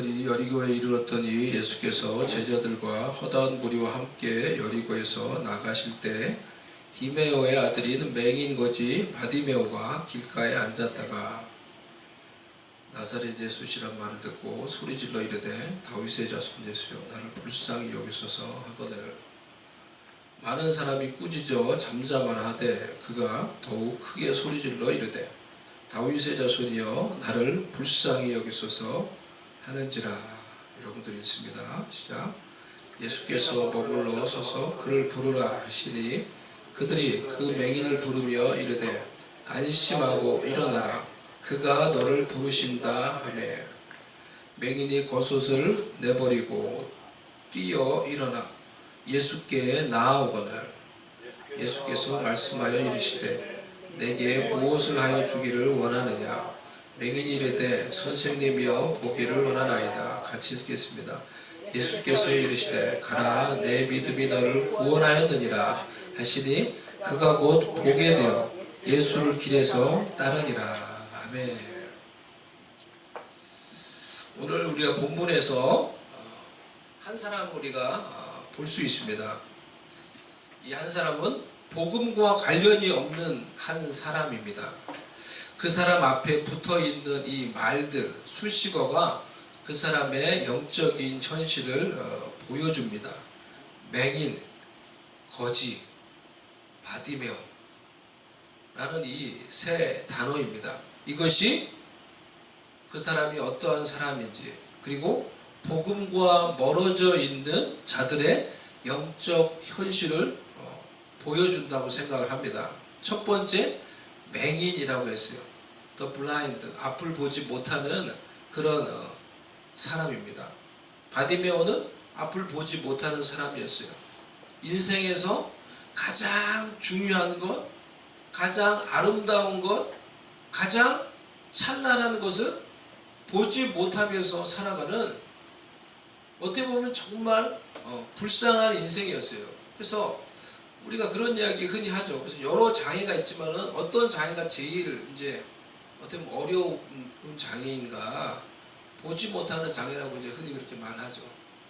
그들이 여리고에 이르렀더니 예수께서 제자들과 허다한 무리와 함께 여리고에서 나가실 때 디메오의 아들인 맹인 거지 바디메오가 길가에 앉았다가 나사렛 예수시란 말을 듣고 소리질러 이르되 다윗의 자손 예수여 나를 불쌍히 여기소서 하거늘 많은 사람이 꾸짖어 잠잠하나 하되 그가 더욱 크게 소리질러 이르되 다윗의 자손이여 나를 불쌍히 여기소서 하는지라. 여러분들 읽습니다. 시작. 예수께서 머물러 서서 그를 부르라 하시니 그들이 그 맹인을 부르며 이르되 안심하고 일어나라 그가 너를 부르신다 하매 맹인이 겉옷을 내버리고 뛰어 일어나 예수께 나아오거늘 예수께서 말씀하여 이르시되 내게 무엇을 하여 주기를 원하느냐. 맹인이 이르되 선생님이여 보기를 원하나이다. 같이 읽겠습니다. 예수께서 이르시되 가라 내 믿음이 너를 구원하였느니라 하시니 그가 곧 보게 되어 예수를 길에서 따르니라. 아멘. 오늘 우리가 본문에서 한 사람 우리가 볼 수 있습니다. 이 한 사람은 복음과 관련이 없는 한 사람입니다. 그 사람 앞에 붙어있는 이 말들, 수식어가 그 사람의 영적인 현실을 보여줍니다. 맹인, 거지, 바디메오 라는 이 세 단어입니다. 이것이 그 사람이 어떠한 사람인지 그리고 복음과 멀어져 있는 자들의 영적 현실을 보여준다고 생각을 합니다. 첫 번째 맹인이라고 했어요. The blind, 앞을 보지 못하는 그런 사람입니다. 바디메오는 앞을 보지 못하는 사람이었어요. 인생에서 가장 중요한 것, 가장 아름다운 것, 가장 찬란한 것을 보지 못하면서 살아가는 어떻게 보면 정말 불쌍한 인생이었어요. 그래서 우리가 그런 이야기 흔히 하죠. 그래서 여러 장애가 있지만은 어떤 장애가 제일 이제 어떻게 보면 어려운 장애인가, 보지 못하는 장애라고 이제 흔히 그렇게 말하죠.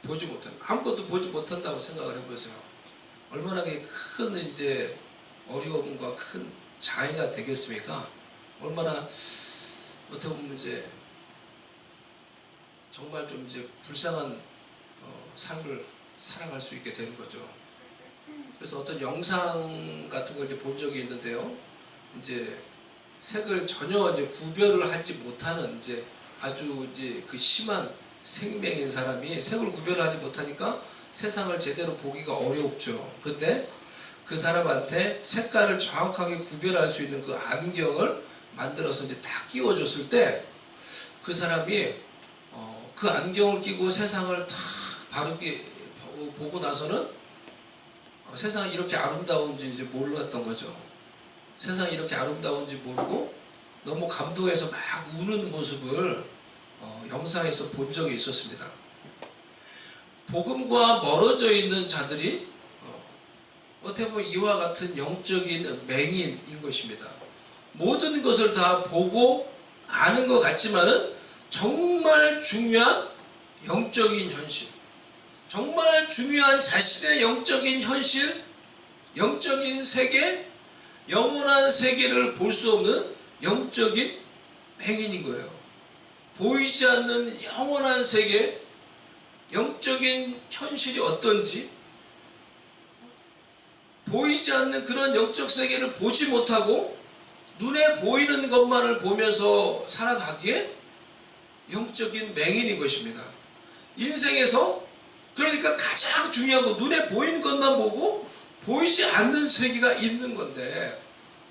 보지 못하는, 아무것도 보지 못한다고 생각을 해보세요. 얼마나 큰 이제 어려움과 큰 장애가 되겠습니까? 얼마나 어떻게 보면 이제 정말 좀 이제 불쌍한 삶을 살아갈 수 있게 되는 거죠. 그래서 어떤 영상 같은 걸 이제 본 적이 있는데요. 이제 색을 전혀 이제 구별을 하지 못하는 이제 아주 이제 그 심한 생맹인 사람이 색을 구별하지 못하니까 세상을 제대로 보기가 어렵죠. 근데 그 사람한테 색깔을 정확하게 구별할 수 있는 그 안경을 만들어서 이제 딱 끼워줬을 때 그 사람이 그 안경을 끼고 세상을 다 바르게 보고 나서는 세상이 이렇게 아름다운지 이제 몰랐던 거죠. 세상이 이렇게 아름다운지 모르고 너무 감동해서 막 우는 모습을 영상에서 본 적이 있었습니다. 복음과 멀어져 있는 자들이 어떻게 보면 이와 같은 영적인 맹인인 것입니다. 모든 것을 다 보고 아는 것 같지만은 정말 중요한 영적인 현실, 정말 중요한 자신의 영적인 현실, 영적인 세계, 영원한 세계를 볼 수 없는 영적인 맹인인 거예요. 보이지 않는 영원한 세계, 영적인 현실이 어떤지, 보이지 않는 그런 영적 세계를 보지 못하고 눈에 보이는 것만을 보면서 살아가기에 영적인 맹인인 것입니다. 인생에서 그러니까 가장 중요한 거, 눈에 보이는 것만 보고 보이지 않는 세계가 있는 건데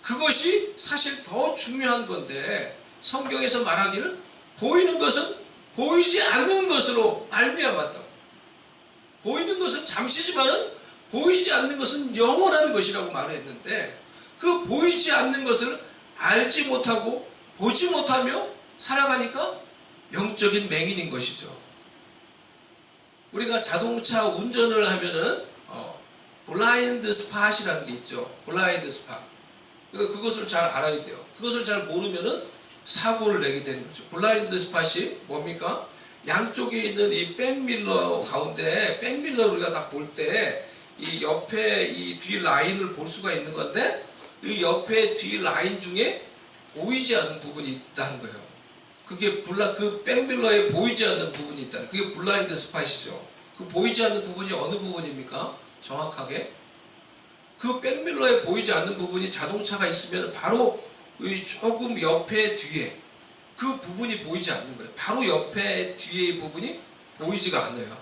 그것이 사실 더 중요한 건데 성경에서 말하기를 보이는 것은 보이지 않는 것으로 말미암았다. 보이는 것은 잠시지만은 보이지 않는 것은 영원한 것이라고 말했는데 그 보이지 않는 것을 알지 못하고 보지 못하며 살아가니까 영적인 맹인인 것이죠. 우리가 자동차 운전을 하면은 블라인드 스팟이라는 게 있죠. 블라인드 스팟. 그러니까 그것을 잘 알아야 돼요. 그것을 잘 모르면은 사고를 내게 되는 거죠. 블라인드 스팟이 뭡니까? 양쪽에 있는 이 백밀러 가운데, 백밀러 우리가 다 볼 때 이 옆에 이 뒤 라인을 볼 수가 있는 건데, 이 옆에 뒤 라인 중에 보이지 않는 부분이 있다는 거예요. 그게 그 백밀러에 보이지 않는 부분이 있다. 그게 블라인드 스팟이죠. 그 보이지 않는 부분이 어느 부분입니까? 정확하게 그 백밀러에 보이지 않는 부분이 자동차가 있으면 바로 조금 옆에 뒤에 그 부분이 보이지 않는 거예요. 바로 옆에 뒤에 부분이 보이지가 않아요.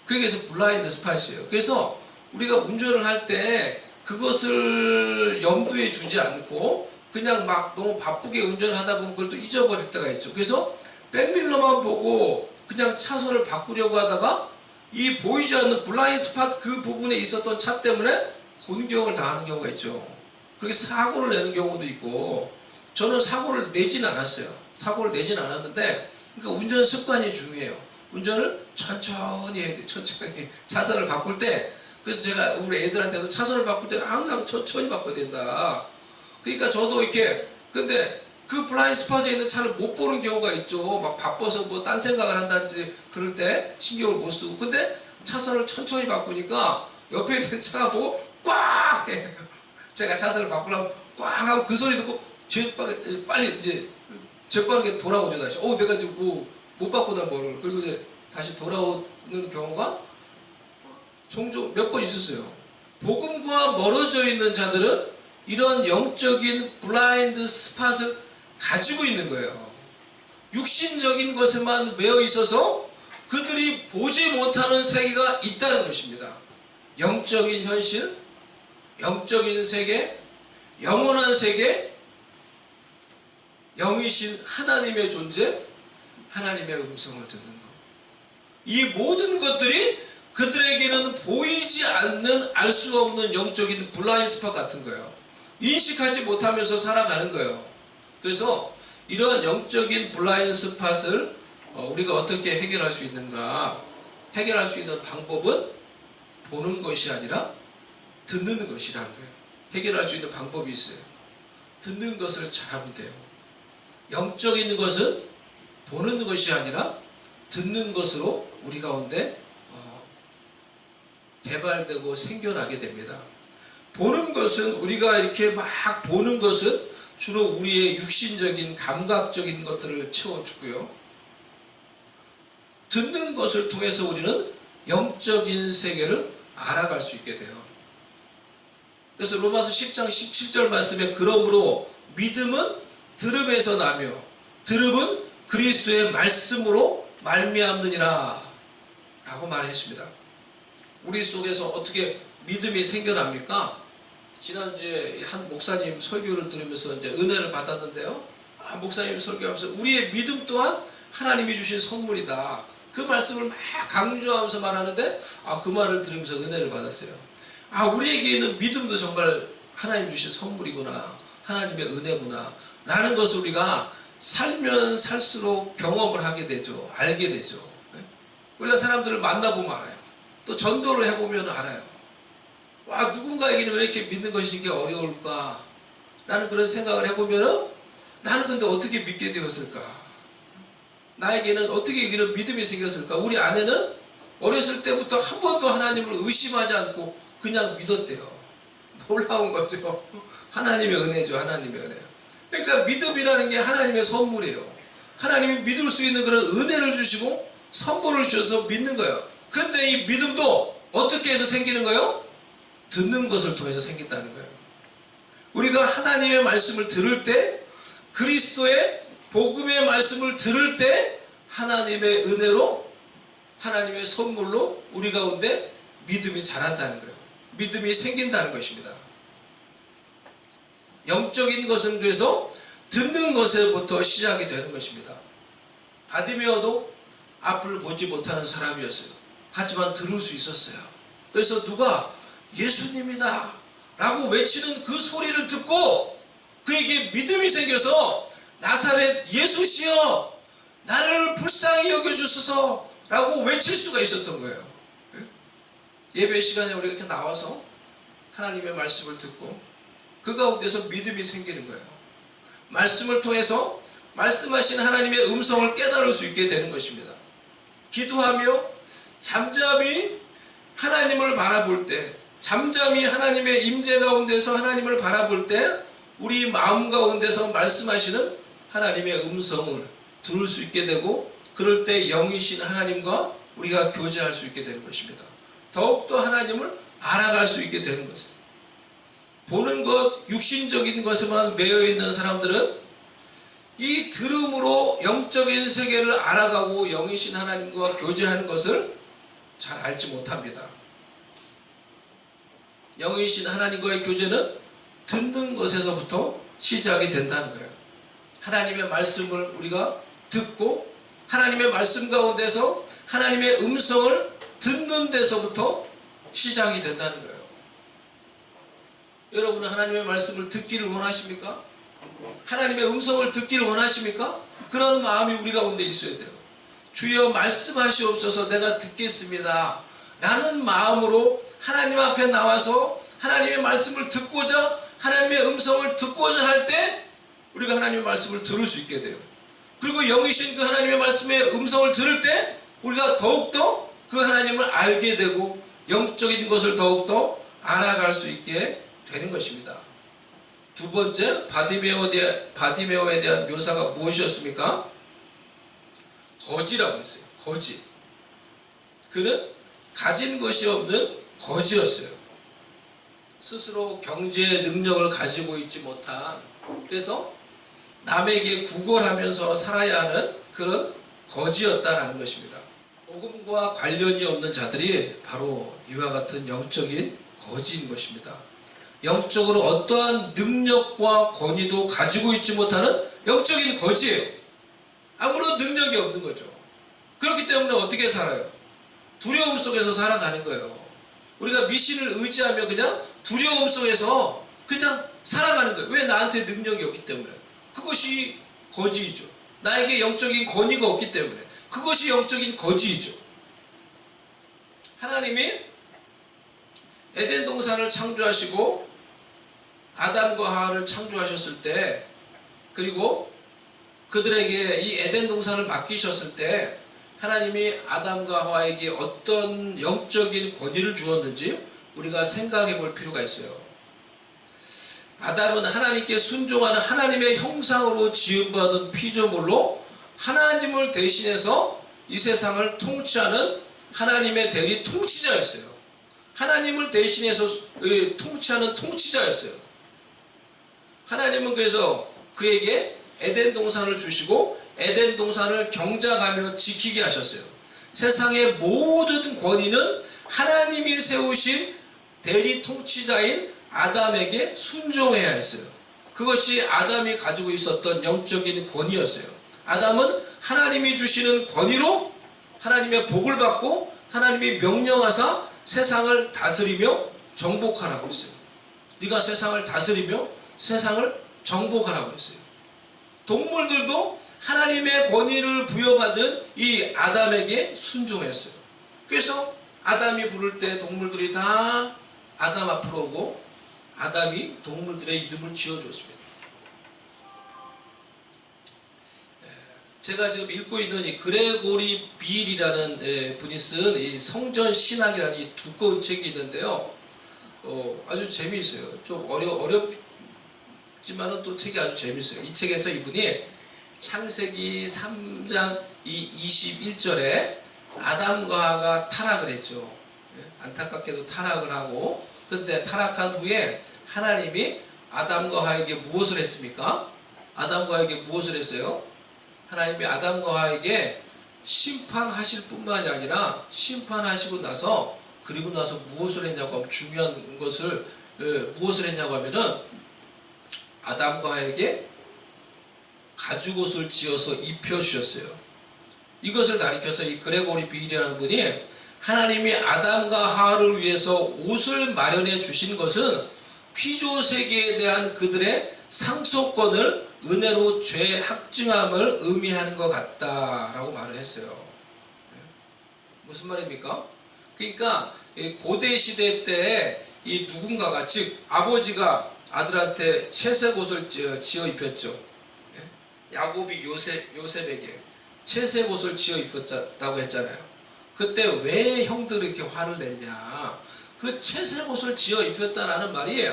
그래서 블라인드 스팟이에요. 그래서 우리가 운전을 할 때 그것을 염두에 두지 않고 그냥 막 너무 바쁘게 운전을 하다 보면 그걸 또 잊어버릴 때가 있죠. 그래서 백밀러만 보고 그냥 차선을 바꾸려고 하다가 이 보이지 않는 블라인드 스팟 그 부분에 있었던 차 때문에 곤경을 당하는 경우가 있죠. 그렇게 사고를 내는 경우도 있고, 저는 사고를 내진 않았어요. 사고를 내진 않았는데, 그러니까 운전 습관이 중요해요. 운전을 천천히 해야 돼. 천천히 차선을 바꿀 때. 그래서 제가 우리 애들한테도 차선을 바꿀 때는 항상 천천히 바꿔야 된다. 그러니까 저도 이렇게, 근데 그 블라인드 스팟에 있는 차를 못 보는 경우가 있죠. 막 바빠서 뭐 딴 생각을 한다든지 그럴 때 신경을 못 쓰고. 근데 차선을 천천히 바꾸니까 옆에 있는 차가 보고 꽉 해요. 제가 차선을 바꾸려면 꽉 하고 그 소리 듣고 빨리 이제 재빠르게 돌아오죠. 다시 내가 지금 못 바꾸나 뭐를. 그리고 이제 다시 돌아오는 경우가 종종 몇 번 있었어요. 복음과 멀어져 있는 자들은 이런 영적인 블라인드 스팟을 가지고 있는 거예요. 육신적인 것에만 매여 있어서 그들이 보지 못하는 세계가 있다는 것입니다. 영적인 현실, 영적인 세계, 영원한 세계, 영이신 하나님의 존재, 하나님의 음성을 듣는 것. 이 모든 것들이 그들에게는 보이지 않는, 알 수 없는 영적인 블라인드 스팟 같은 거예요. 인식하지 못하면서 살아가는 거예요. 그래서 이러한 영적인 블라인드 스팟을 우리가 어떻게 해결할 수 있는가? 해결할 수 있는 방법은 보는 것이 아니라 듣는 것이라는 거예요. 해결할 수 있는 방법이 있어요. 듣는 것을 잘하면 돼요. 영적인 것은 보는 것이 아니라 듣는 것으로 우리 가운데 개발되고 생겨나게 됩니다. 보는 것은, 우리가 이렇게 막 보는 것은 주로 우리의 육신적인 감각적인 것들을 채워주고요. 듣는 것을 통해서 우리는 영적인 세계를 알아갈 수 있게 돼요. 그래서 로마서 10장 17절 말씀에 그러므로 믿음은 들음에서 나며 들음은 그리스도의 말씀으로 말미암느니라 라고 말했습니다. 우리 속에서 어떻게 믿음이 생겨납니까? 지난주에 한 목사님 설교를 들으면서 이제 은혜를 받았는데요. 목사님 설교하면서 우리의 믿음 또한 하나님이 주신 선물이다. 그 말씀을 막 강조하면서 말하는데 그 말을 들으면서 은혜를 받았어요. 우리에게 있는 믿음도 정말 하나님 주신 선물이구나. 하나님의 은혜구나. 라는 것을 우리가 살면 살수록 경험을 하게 되죠. 알게 되죠. 우리가 사람들을 만나보면 알아요. 또 전도를 해보면 알아요. 누군가에게는 왜 이렇게 믿는 것이 이렇게 어려울까? 라는 그런 생각을 해보면 나는 근데 어떻게 믿게 되었을까? 나에게는 어떻게 이런 믿음이 생겼을까? 우리 아내는 어렸을 때부터 한 번도 하나님을 의심하지 않고 그냥 믿었대요. 놀라운 거죠. 하나님의 은혜죠. 하나님의 은혜. 그러니까 믿음이라는 게 하나님의 선물이에요. 하나님이 믿을 수 있는 그런 은혜를 주시고 선물을 주셔서 믿는 거예요. 근데 이 믿음도 어떻게 해서 생기는 거예요? 듣는 것을 통해서 생긴다는 거예요. 우리가 하나님의 말씀을 들을 때, 그리스도의 복음의 말씀을 들을 때 하나님의 은혜로, 하나님의 선물로 우리 가운데 믿음이 자란다는 거예요. 믿음이 생긴다는 것입니다. 영적인 것은 그래서 듣는 것에부터 시작이 되는 것입니다. 바디메어도 앞을 보지 못하는 사람이었어요. 하지만 들을 수 있었어요. 그래서 누가 예수님이다 라고 외치는 그 소리를 듣고 그에게 믿음이 생겨서 나사렛 예수시여 나를 불쌍히 여겨주소서 라고 외칠 수가 있었던 거예요. 예배 시간에 우리가 이렇게 나와서 하나님의 말씀을 듣고 그 가운데서 믿음이 생기는 거예요. 말씀을 통해서 말씀하신 하나님의 음성을 깨달을 수 있게 되는 것입니다. 기도하며 잠잠히 하나님을 바라볼 때, 잠잠히 하나님의 임재 가운데서 하나님을 바라볼 때 우리 마음 가운데서 말씀하시는 하나님의 음성을 들을 수 있게 되고, 그럴 때 영이신 하나님과 우리가 교제할 수 있게 되는 것입니다. 더욱더 하나님을 알아갈 수 있게 되는 것입니다. 보는 것, 육신적인 것에만 매여 있는 사람들은 이 들음으로 영적인 세계를 알아가고 영이신 하나님과 교제하는 것을 잘 알지 못합니다. 영이신 하나님과의 교제는 듣는 것에서부터 시작이 된다는 거예요. 하나님의 말씀을 우리가 듣고 하나님의 말씀 가운데서 하나님의 음성을 듣는 데서부터 시작이 된다는 거예요. 여러분은 하나님의 말씀을 듣기를 원하십니까? 하나님의 음성을 듣기를 원하십니까? 그런 마음이 우리 가운데 있어야 돼요. 주여 말씀하시옵소서, 내가 듣겠습니다 라는 마음으로 하나님 앞에 나와서 하나님의 말씀을 듣고자, 하나님의 음성을 듣고자 할 때 우리가 하나님의 말씀을 들을 수 있게 돼요. 그리고 영이신 그 하나님의 말씀의 음성을 들을 때 우리가 더욱더 그 하나님을 알게 되고 영적인 것을 더욱더 알아갈 수 있게 되는 것입니다. 두 번째, 바디메오에 대한 묘사가 무엇이었습니까? 거지라고 했어요. 거지. 그는 가진 것이 없는 거지였어요. 스스로 경제의 능력을 가지고 있지 못한, 그래서 남에게 구걸하면서 살아야 하는 그런 거지였다라는 것입니다. 복음과 관련이 없는 자들이 바로 이와 같은 영적인 거지인 것입니다. 영적으로 어떠한 능력과 권위도 가지고 있지 못하는 영적인 거지예요. 아무런 능력이 없는 거죠. 그렇기 때문에 어떻게 살아요? 두려움 속에서 살아가는 거예요. 우리가 미신을 의지하며 그냥 두려움 속에서 그냥 살아가는 거예요. 왜? 나한테 능력이 없기 때문에. 그것이 거지이죠. 나에게 영적인 권위가 없기 때문에. 그것이 영적인 거지이죠. 하나님이 에덴 동산을 창조하시고 아담과 하와를 창조하셨을 때, 그리고 그들에게 이 에덴 동산을 맡기셨을 때 하나님이 아담과 하와에게 어떤 영적인 권위를 주었는지 우리가 생각해 볼 필요가 있어요. 아담은 하나님께 순종하는 하나님의 형상으로 지음받은 피조물로 하나님을 대신해서 이 세상을 통치하는 하나님의 대리 통치자였어요. 하나님을 대신해서 통치하는 통치자였어요. 하나님은 그래서 그에게 에덴 동산을 주시고 에덴 동산을 경작하며 지키게 하셨어요. 세상의 모든 권위는 하나님이 세우신 대리 통치자인 아담에게 순종해야 했어요. 그것이 아담이 가지고 있었던 영적인 권위였어요. 아담은 하나님이 주시는 권위로 하나님의 복을 받고 하나님이 명령하사 세상을 다스리며 정복하라고 했어요. 네가 세상을 다스리며 세상을 정복하라고 했어요. 동물들도 하나님의 권위를 부여받은 이 아담에게 순종했어요. 그래서 아담이 부를 때 동물들이 다 아담 앞으로 오고 아담이 동물들의 이름을 지어줬습니다. 제가 지금 읽고 있는 이 그레고리 빌이라는 분이 쓴 이 성전 신학이라는 이 두꺼운 책이 있는데요. 아주 재미있어요. 좀 어렵지만은 또 책이 아주 재미있어요. 이 책에서 이분이 창세기 3장 21절에 아담과 하와가 타락을 했죠. 안타깝게도 타락을 하고, 근데 타락한 후에 하나님이 아담과 하와에게 무엇을 했습니까? 아담과 하와에게 무엇을 했어요? 하나님이 아담과 하와에게 심판하실 뿐만이 아니라 심판하시고 나서, 그리고 나서 무엇을 했냐고 하면, 중요한 것을 무엇을 했냐고 하면은 아담과 하와에게 가죽옷을 지어서 입혀주셨어요. 이것을 가리켜서 이 그레고리 빌이라는 분이 하나님이 아담과 하와를 위해서 옷을 마련해 주신 것은 피조세계에 대한 그들의 상속권을 은혜로 죄 확증함을 의미하는 것 같다라고 말을 했어요. 무슨 말입니까? 그러니까 고대 시대 때 이 누군가가, 즉 아버지가 아들한테 채색 옷을 지어 입혔죠. 야곱이 요셉에게 채색 옷을 지어 입었다고 했잖아요. 그때 왜 형들이 이렇게 화를 냈냐? 그 채색 옷을 지어 입혔다라는 말이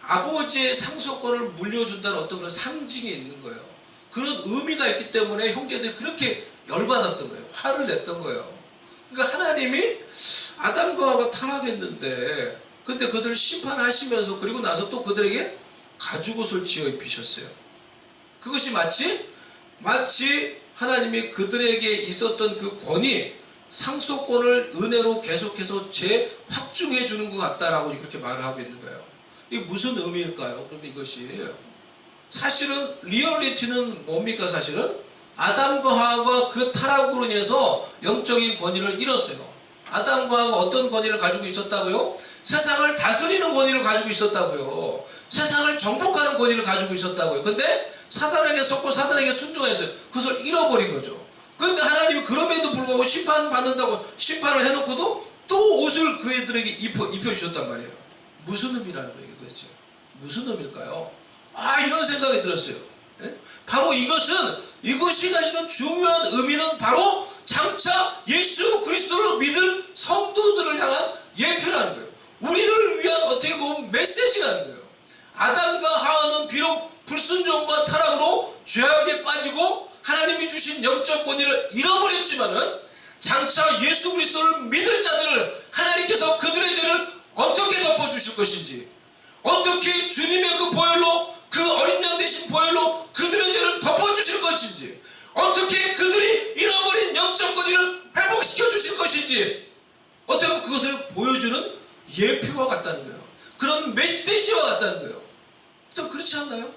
아버지의 상속권을 물려준다는 어떤 그런 상징이 있는 거예요. 그런 의미가 있기 때문에 형제들이 그렇게 열받았던 거예요. 화를 냈던 거예요. 그러니까 하나님이 아담과 하와가 타락했는데 근데 그들을 심판하시면서 그리고 나서 또 그들에게 가죽옷을 지어 입히셨어요. 그것이 마치 하나님이 그들에게 있었던 그 권위, 상속권을 은혜로 계속해서 재확증해 주는 것 같다라고 그렇게 말을 하고 있는 거예요. 이게 무슨 의미일까요? 그럼 이것이 사실은 리얼리티는 뭡니까? 사실은 아담과 하와가 그 타락으로 인해서 영적인 권위를 잃었어요. 아담과 하와가 어떤 권위를 가지고 있었다고요? 세상을 다스리는 권위를 가지고 있었다고요. 세상을 정복하는 권위를 가지고 있었다고요. 근데 사단에게 속고 사단에게 순종했어요. 그것을 잃어버린 거죠. 그런데 하나님이 그럼에도 불구하고 심판받는다고 심판을 해놓고도 또 옷을 그애들에게 입혀주셨단 말이에요. 무슨 의미라는 거예요 도대체? 무슨 의미일까요? 이런 생각이 들었어요. 바로 이것이 가지는 중요한 의미는 바로 장차 예수 그리스도를 믿을 성도들을 향한 예표라는 거예요. 우리를 위한 어떻게 보면 메시지라는 거예요. 아담과 하와는 비록 불순종과 타락으로 죄악에 빠지고 하나님이 주신 영적 권위를 잃어버렸지만은 장차 예수 그리스도를 믿을 자들을 하나님께서 그들의 죄를 어떻게 덮어주실 것인지, 어떻게 주님의 그 보혈로, 그 어린 양 대신 보혈로 그들의 죄를 덮어주실 것인지, 어떻게 그들이 잃어버린 영적 권위를 회복시켜 주실 것인지, 어떻게 보면 그것을 보여주는 예표와 같다는 거예요. 그런 메시지와 같다는 거예요. 또 그렇지 않나요?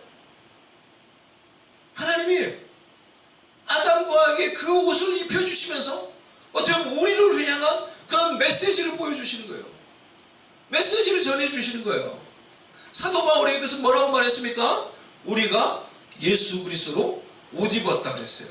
하나님이 아담과 하와에게 그 옷을 입혀주시면서 어떻게 보면 우리를 향한 그런 메시지를 보여주시는 거예요. 메시지를 전해주시는 거예요. 사도 바울에게 그것은 뭐라고 말했습니까? 우리가 예수 그리스도로 옷 입었다 그랬어요.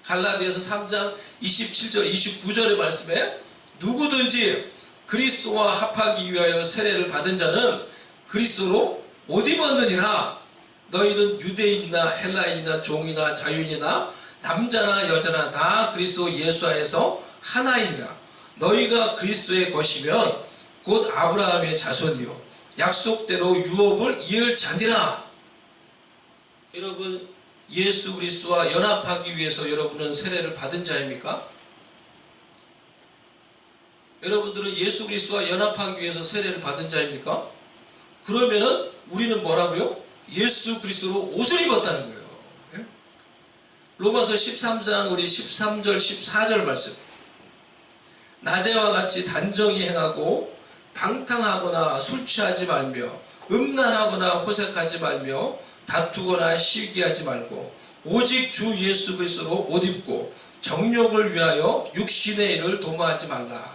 갈라디아서 3장 27절 29절의 말씀에 누구든지 그리스도와 합하기 위하여 세례를 받은 자는 그리스도로 옷 입었느니라. 너희는 유대인이나 헬라인이나 종이나 자유인이나 남자나 여자나 다 그리스도 예수 안에서 하나이니라. 너희가 그리스도의 것이면 곧 아브라함의 자손이요 약속대로 유업을 이을 자니라. 여러분, 예수 그리스도와 연합하기 위해서 여러분은 세례를 받은 자입니까? 여러분들은 예수 그리스도와 연합하기 위해서 세례를 받은 자입니까? 그러면은 우리는 뭐라고요? 예수 그리스도로 옷을 입었다는 거예요. 예? 로마서 13장 우리 13절 14절 말씀. 낮에와 같이 단정히 행하고 방탕하거나 술 취하지 말며 음란하거나 호색하지 말며 다투거나 시기하지 말고 오직 주 예수 그리스도로 옷 입고 정욕을 위하여 육신의 일을 도모하지 말라.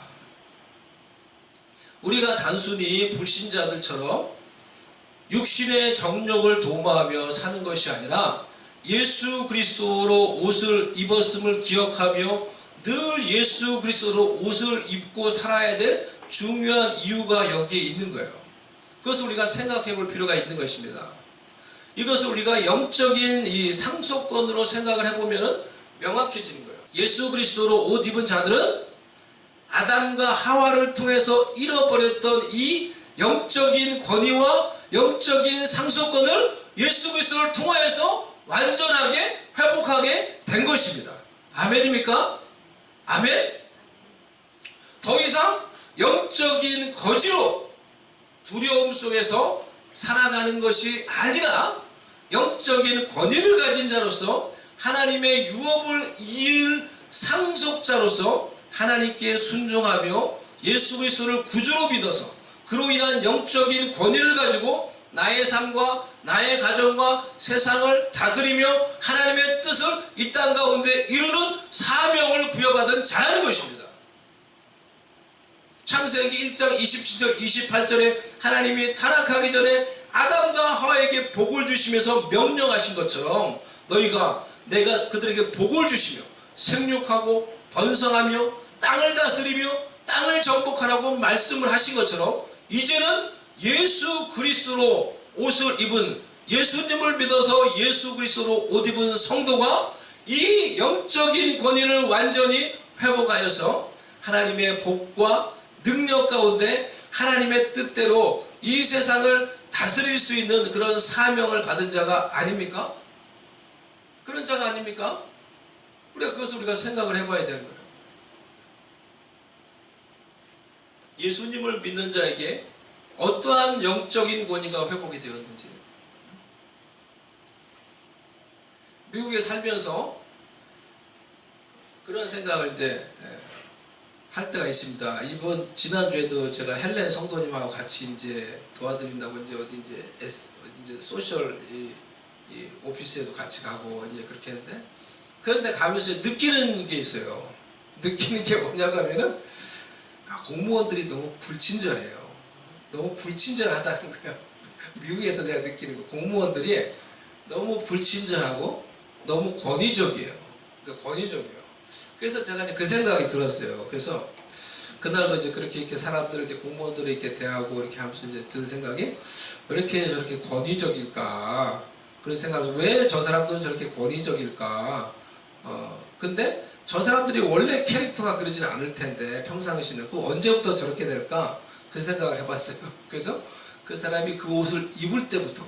우리가 단순히 불신자들처럼 육신의 정욕을 도모하며 사는 것이 아니라 예수 그리스도로 옷을 입었음을 기억하며 늘 예수 그리스도로 옷을 입고 살아야 될 중요한 이유가 여기에 있는 거예요. 그것을 우리가 생각해 볼 필요가 있는 것입니다. 이것을 우리가 영적인 이 상속권으로 생각을 해보면 명확해지는 거예요. 예수 그리스도로 옷 입은 자들은 아담과 하와를 통해서 잃어버렸던 이 영적인 권위와 영적인 상속권을 예수 그리스도를 통하여서 완전하게 회복하게 된 것입니다. 아멘입니까? 아멘? 더 이상 영적인 거지로 두려움 속에서 살아가는 것이 아니라 영적인 권위를 가진 자로서 하나님의 유업을 이을 상속자로서 하나님께 순종하며 예수 그리스도를 구주로 믿어서 그로 인한 영적인 권위를 가지고 나의 삶과 나의 가정과 세상을 다스리며 하나님의 뜻을 이 땅 가운데 이루는 사명을 부여받은 자라는 것입니다. 창세기 1장 27절 28절에 하나님이 타락하기 전에 아담과 하와에게 복을 주시면서 명령하신 것처럼 너희가 내가 그들에게 복을 주시며 생육하고 번성하며 땅을 다스리며 땅을 정복하라고 말씀을 하신 것처럼 이제는 예수 그리스도로 옷을 입은 예수님을 믿어서 예수 그리스도로 옷 입은 성도가 이 영적인 권위를 완전히 회복하여서 하나님의 복과 능력 가운데 하나님의 뜻대로 이 세상을 다스릴 수 있는 그런 사명을 받은 자가 아닙니까? 그런 자가 아닙니까? 우리가 생각을 해봐야 되는 거예요. 예수님을 믿는 자에게 어떠한 영적인 권위가 회복이 되었는지, 미국에 살면서 그런 생각을 이제 할 때가 있습니다. 지난주에도 제가 헬렌 성도님하고 같이 이제 도와드린다고 이제 소셜 이 오피스에도 같이 가고 이제 그렇게 했는데, 그런데 가면서 느끼는 게 있어요. 느끼는 게 뭐냐고 하면은, 공무원들이 너무 불친절해요. 너무 불친절하다는 거예요. 미국에서 내가 느끼는 거, 공무원들이 너무 불친절하고 너무 권위적이에요. 그러니까 권위적이에요. 그래서 제가 이제 그 생각이 들었어요. 그래서 그날도 이제 그렇게 이렇게 사람들을 이제 공무원들을 이렇게 대하고 이렇게 하면서 이제 든 생각이, 왜 이렇게 저렇게 권위적일까? 그런 생각을, 왜 저 사람들은 저렇게 권위적일까? 근데 저 사람들이 원래 캐릭터가 그러진 않을 텐데 평상시는 그 언제부터 저렇게 될까? 그 생각을 해봤어요. 그래서 그 사람이 그 옷을 입을 때부터,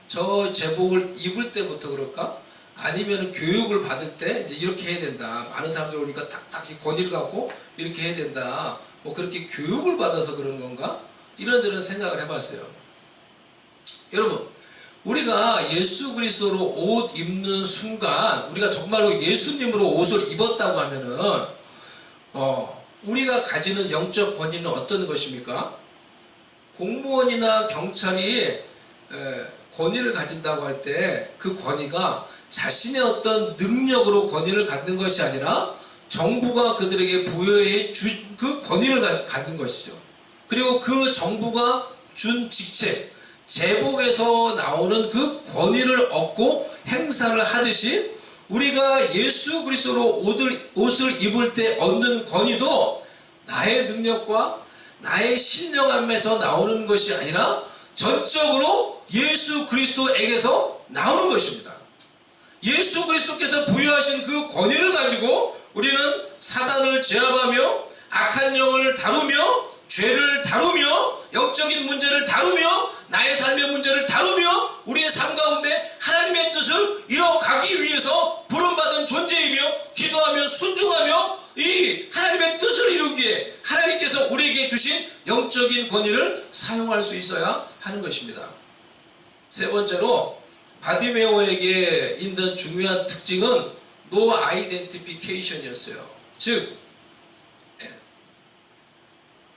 저 제복을 입을 때부터 그럴까? 아니면 교육을 받을 때 이제 이렇게 해야 된다. 많은 사람들이 오니까 탁탁 권위를 갖고 이렇게 해야 된다. 뭐 그렇게 교육을 받아서 그런 건가? 이런저런 생각을 해봤어요. 여러분, 우리가 예수 그리스도로 옷 입는 순간, 우리가 정말로 예수님으로 옷을 입었다고 하면은 우리가 가지는 영적 권위는 어떤 것입니까? 공무원이나 경찰이 권위를 가진다고 할 때 그 권위가 자신의 어떤 능력으로 권위를 갖는 것이 아니라 정부가 그들에게 부여해 준 그 권위를 갖는 것이죠. 그리고 그 정부가 준 직책, 제복에서 나오는 그 권위를 얻고 행사를 하듯이, 우리가 예수 그리스도로 옷을 입을 때 얻는 권위도 나의 능력과 나의 신령함에서 나오는 것이 아니라 전적으로 예수 그리스도에게서 나오는 것입니다. 예수 그리스도께서 부여하신 그 권위를 가지고 우리는 사단을 제압하며 악한 영을 다루며 죄를 다루며 영적인 문제를 다루며 나의 삶의 문제를 다루며 우리의 삶 가운데 하나님의 뜻을 이뤄가기 위해서 부름받은 존재이며, 기도하며 순종하며 이 하나님의 뜻을 이루기에 하나님께서 우리에게 주신 영적인 권위를 사용할 수 있어야 하는 것입니다. 세 번째로, 바디메오에게 있는 중요한 특징은 No Identification이었어요. 즉,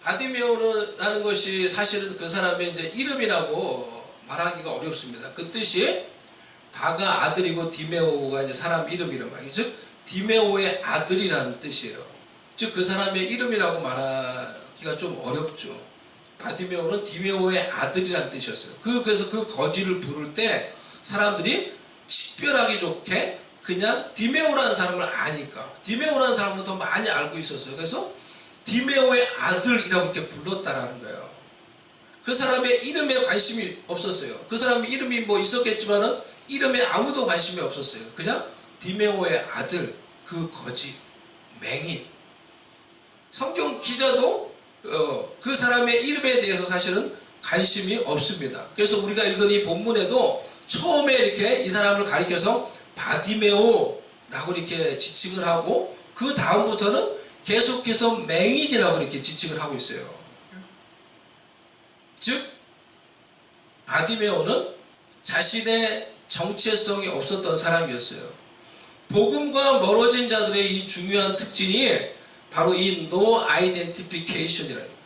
바디메오라는 것이 사실은 그 사람의 이제 이름이라고 말하기가 어렵습니다. 그 뜻이 바가 아들이고 디메오가 이제 사람 이름이란 말이에요. 즉, 디메오의 아들이라는 뜻이에요. 즉, 그 사람의 이름이라고 말하기가 좀 어렵죠. 바디메오는 디메오의 아들이라는 뜻이었어요. 그래서 그 거지를 부를 때 사람들이 식별하기 좋게 그냥 디메오라는 사람을 아니까, 디메오라는 사람은 더 많이 알고 있었어요. 그래서 디메오의 아들이라고 이렇게 불렀다라는 거예요. 그 사람의 이름에 관심이 없었어요. 그 사람의 이름이 뭐 있었겠지만은 이름에 아무도 관심이 없었어요. 그냥 디메오의 아들, 그 거지, 맹인. 성경 기자도 그 사람의 이름에 대해서 사실은 관심이 없습니다. 그래서 우리가 읽은 이 본문에도 처음에 이렇게 이 사람을 가리켜서 바디메오라고 이렇게 지칭을 하고, 그 다음부터는 계속해서 맹인이라고 이렇게 지칭을 하고 있어요. 즉, 바디메오는 자신의 정체성이 없었던 사람이었어요. 복음과 멀어진 자들의 이 중요한 특징이 바로 이 No Identification이라는 거예요.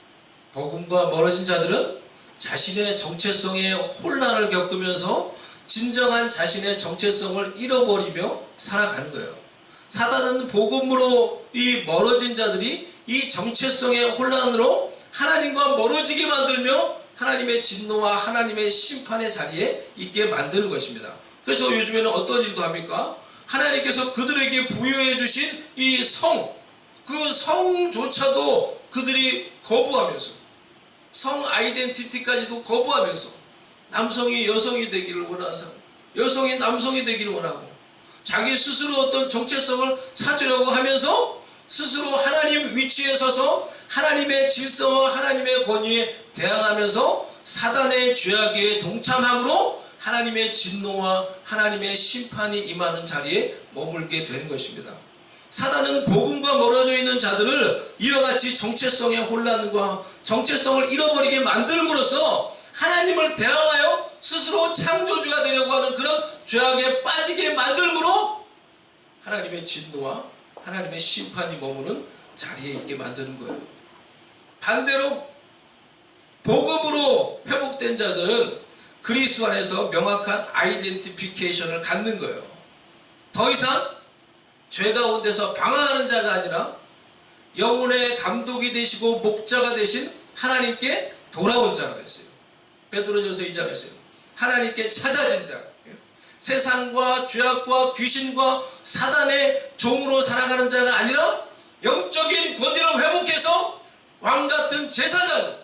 복음과 멀어진 자들은 자신의 정체성에 혼란을 겪으면서 진정한 자신의 정체성을 잃어버리며 살아가는 거예요. 사단은 복음으로 이 멀어진 자들이 이 정체성의 혼란으로 하나님과 멀어지게 만들며 하나님의 진노와 하나님의 심판의 자리에 있게 만드는 것입니다. 그래서 요즘에는 어떤 일도 합니까? 하나님께서 그들에게 부여해 주신 이 성, 그 성조차도 그들이 거부하면서, 성 아이덴티티까지도 거부하면서, 남성이 여성이 되기를 원하는 사람, 여성이 남성이 되기를 원하고, 자기 스스로 어떤 정체성을 찾으려고 하면서 스스로 하나님 위치에 서서 하나님의 질서와 하나님의 권위에 대항하면서 사단의 죄악에 동참함으로 하나님의 진노와 하나님의 심판이 임하는 자리에 머물게 되는 것입니다. 사단은 복음과 멀어져 있는 자들을 이와 같이 정체성의 혼란과 정체성을 잃어버리게 만들므로써 하나님을 대항하여 스스로 창조주가 되려고 하는 그런 죄악에 빠지게 만들므로 하나님의 진노와 하나님의 심판이 머무는 자리에 있게 만드는 거예요. 반대로 복음으로 회복된 자들은 그리스도 안에서 명확한 아이덴티피케이션을 갖는 거예요. 더 이상 죄 가운데서 방황하는 자가 아니라 영혼의 감독이 되시고 목자가 되신 하나님께 돌아온 자라고 했어요. 베드로전서 2장에서요. 하나님께 찾아진 자. 세상과 죄악과 귀신과 사단의 종으로 살아가는 자가 아니라 영적인 권위를 회복해서 왕같은 제사장,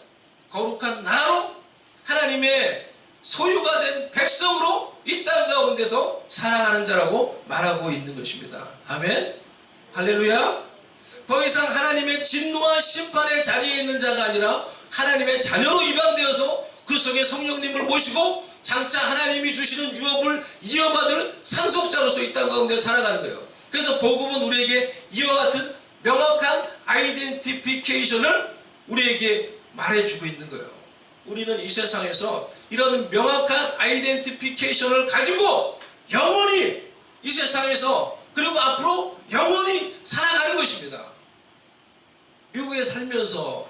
거룩한 나라로 하나님의 소유가 된 백성으로 이 땅 가운데서 살아가는 자라고 말하고 있는 것입니다. 아멘. 할렐루야. 더 이상 하나님의 진노와 심판의 자리에 있는 자가 아니라 하나님의 자녀로 입양되어서 그 속에 성령님을 모시고 장차 하나님이 주시는 유업을 이어받을 상속자로서 이 땅 가운데 살아가는 거예요. 그래서 복음은 우리에게 이와 같은 명확한 아이덴티피케이션을 우리에게 말해주고 있는 거예요. 우리는 이 세상에서 이런 명확한 아이덴티피케이션을 가지고 영원히 이 세상에서 그리고 앞으로 영원히 살아가는 것입니다. 미국에 살면서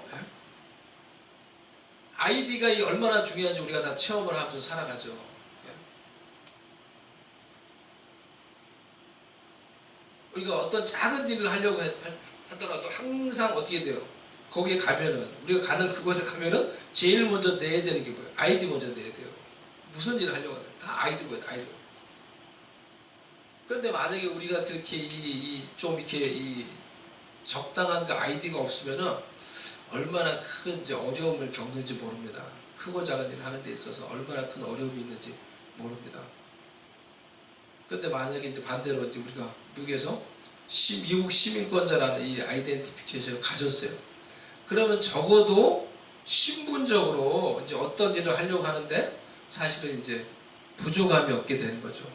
아이디가 얼마나 중요한지 우리가 다 체험을 하면서 살아가죠. 우리가 어떤 작은 일을 하려고 하더라도 항상 어떻게 돼요? 거기에 가면은, 우리가 가는 그곳에 가면은 제일 먼저 내야 되는 게 뭐예요? 아이디 먼저 내야 돼요. 무슨 일을 하려고 하든 다 아이디 거예요, 아이디. 그런데 만약에 우리가 그렇게 좀 이렇게 적당한 그 아이디가 없으면은 얼마나 큰 이제 어려움을 겪는지 모릅니다. 크고 작은 일을 하는 데 있어서 얼마나 큰 어려움이 있는지 모릅니다. 그런데 만약에 이제 반대로 이제 우리가 미국에서 미국 시민권자라는 이 아이덴티피케이션을 가졌어요. 그러면 적어도 신분적으로 이제 어떤 일을 하려고 하는데 사실은 이제 부족함이 없게 되는 거죠.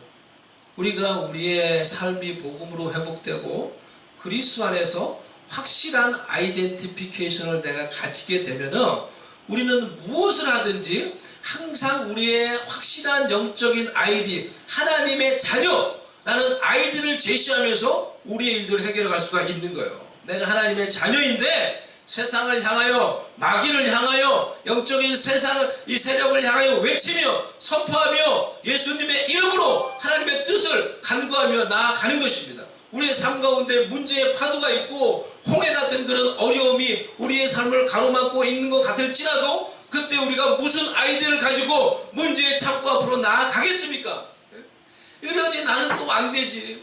우리가 우리의 삶이 복음으로 회복되고 그리스도 안에서 확실한 아이덴티피케이션을 내가 가지게 되면은 우리는 무엇을 하든지 항상 우리의 확실한 영적인 아이디, 하나님의 자녀라는 아이디를 제시하면서 우리의 일들을 해결해 갈 수가 있는 거예요. 내가 하나님의 자녀인데 세상을 향하여, 마귀를 향하여, 영적인 세상을, 이 세력을 향하여 외치며 선포하며 예수님의 이름으로 하나님의 뜻을 간구하며 나아가는 것입니다. 우리의 삶 가운데 문제의 파도가 있고 홍해 같은 그런 어려움이 우리의 삶을 가로막고 있는 것 같을지라도 그때 우리가 무슨 아이디어를 가지고 문제의 창고 앞으로 나아가겠습니까? 이러니 나는 또 안 되지.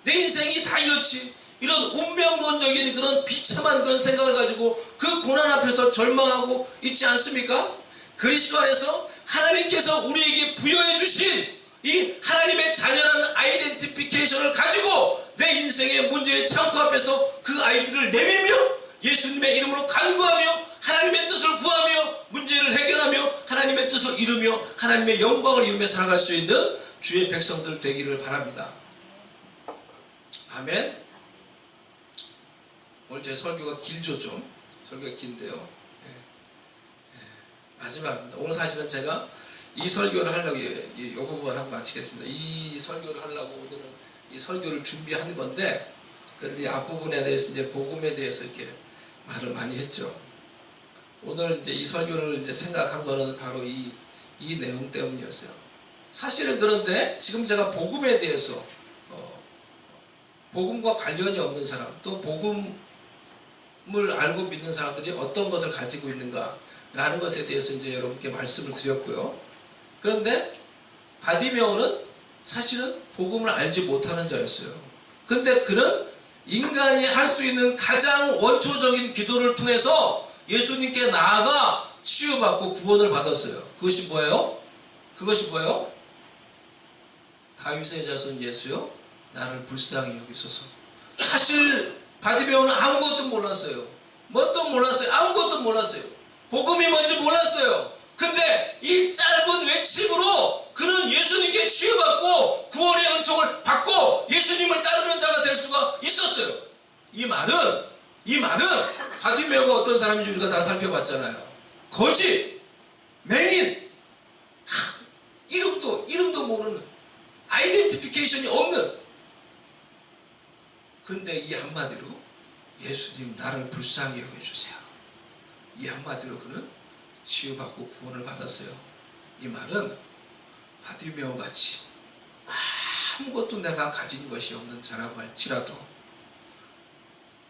내 인생이 다 이렇지. 이런 운명론적인 그런 비참한 그런 생각을 가지고 그 고난 앞에서 절망하고 있지 않습니까? 그리스도 안에서 하나님께서 우리에게 부여해 주신 이 하나님의 자녀라는 아이덴티피케이션을 가지고 내 인생의 문제의 창고 앞에서 그 아이디를 내밀며 예수님의 이름으로 간구하며 하나님의 뜻을 구하며 문제를 해결하며 하나님의 뜻을 이루며 하나님의 영광을 이루며 살아갈 수 있는 주의 백성들 되기를 바랍니다. 아멘. 오늘 제 설교가 길죠. 좀 설교가 긴데요. 마지막 오늘 사실은 제가 이 설교를 하려고 이 부분을 하고 마치겠습니다. 이 설교를 하려고 오늘은 이 설교를 준비한 건데, 그런데 앞부분에 대해서 이제 복음에 대해서 이렇게 말을 많이 했죠. 오늘 이제 이 설교를 이제 생각한 거는 바로 이 내용 때문이었어요. 사실은 그런데 지금 제가 복음에 대해서 복음과 관련이 없는 사람, 또 복음을 알고 믿는 사람들이 어떤 것을 가지고 있는가 라는 것에 대해서 이제 여러분께 말씀을 드렸고요. 그런데 바디메오는 사실은 복음을 알지 못하는 자였어요. 그런데 그는 인간이 할 수 있는 가장 원초적인 기도를 통해서 예수님께 나아가 치유받고 구원을 받았어요. 그것이 뭐예요? 그것이 뭐예요? 다윗의 자손 예수요? 나를 불쌍히 여기소서. 사실 바디메오는 아무것도 몰랐어요. 뭣도 몰랐어요. 아무것도 몰랐어요. 복음이 뭔지 몰랐어요. 근데 이 짧은 외침으로 그는 예수님께 치유받고 구원의 은총을 받고 예수님을 따르는 자가 될 수가 있었어요. 이 말은 바디메오가 어떤 사람인지 우리가 다 살펴봤잖아요. 거지, 맹인, 이름도 모르는, 아이덴티피케이션이 없는. 근데 이 한마디로 예수님 나를 불쌍히 여겨주세요. 이 한마디로 그는 치유받고 구원을 받았어요. 이 말은 바디메오 같이 아무것도 내가 가진 것이 없는 자라고 할지라도,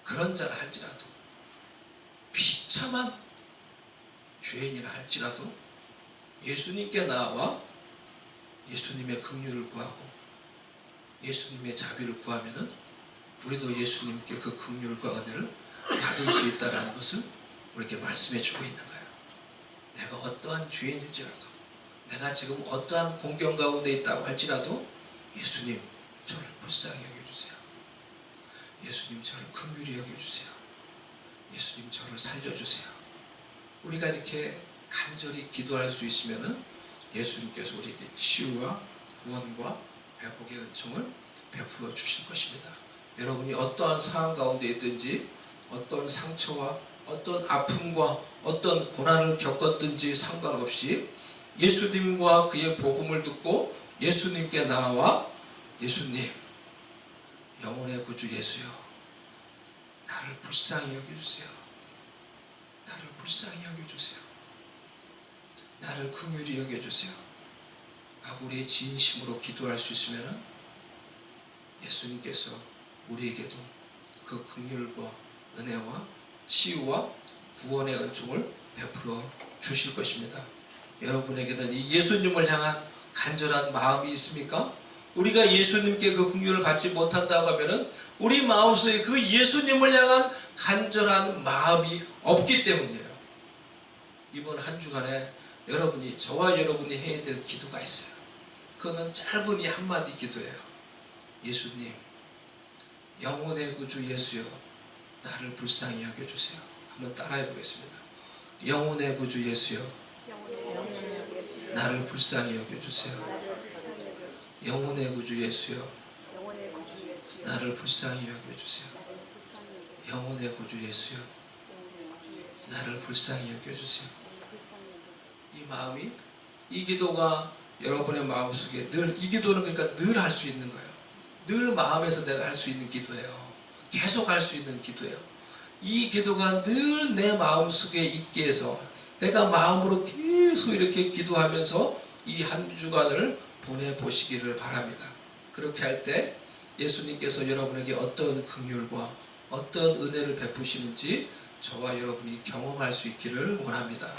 그런 자라 할지라도, 비참한 죄인이라 할지라도 예수님께 나와 예수님의 긍휼을 구하고 예수님의 자비를 구하면은 우리도 예수님께 그 긍휼과 은혜를 받을 수 있다는 것을 우리에게 말씀해 주고 있는 거예요. 내가 어떠한 죄인일지라도, 내가 지금 어떠한 공경 가운데 있다고 할지라도 예수님 저를 불쌍히 여겨주세요. 예수님 저를 긍휼히 여겨주세요. 예수님 저를 살려주세요. 우리가 이렇게 간절히 기도할 수 있으면은 예수님께서 우리에게 치유와 구원과 회복의 은총을 베풀어 주실 것입니다. 여러분이 어떠한 상황 가운데 있든지, 어떤 상처와 어떤 아픔과 어떤 고난을 겪었든지 상관없이 예수님과 그의 복음을 듣고 예수님께 나와 예수님, 영혼의 구주 예수여, 나를 불쌍히 여겨주세요. 나를 불쌍히 여겨주세요. 나를 긍휼히 여겨주세요 하고 우리의 진심으로 기도할 수 있으면 예수님께서 우리에게도 그 긍휼과 은혜와 치유와 구원의 은총을 베풀어 주실 것입니다. 여러분에게는 이 예수님을 향한 간절한 마음이 있습니까? 우리가 예수님께 그 긍휼을 받지 못한다고 하면은 우리 마음속에 그 예수님을 향한 간절한 마음이 없기 때문이에요. 이번 한 주간에 저와 여러분이 해야 될 기도가 있어요. 그거는 짧은 이 한마디 기도예요. 예수님, 영혼의 구주 예수여, 나를 불쌍히 여겨주세요. 한번 따라해 보겠습니다. 영혼의 구주 예수여, 나를 불쌍히 여겨주세요. 영혼의 구주 예수여, 나를 불쌍히 여겨주세요. 영혼의 구주 예수여, 나를 불쌍히 여겨주세요. 이 마음이, 이 기도가 여러분의 마음속에 늘, 이 기도는 그러니까 늘 할 수 있는 거예요. 늘 마음에서 내가 할 수 있는 기도예요. 계속 할 수 있는 기도예요. 이 기도가 늘 내 마음속에 있게 해서 내가 마음으로 계속 이렇게 기도하면서 이 한 주간을 보내보시기를 바랍니다. 그렇게 할 때 예수님께서 여러분에게 어떤 긍휼과 어떤 은혜를 베푸시는지 저와 여러분이 경험할 수 있기를 원합니다.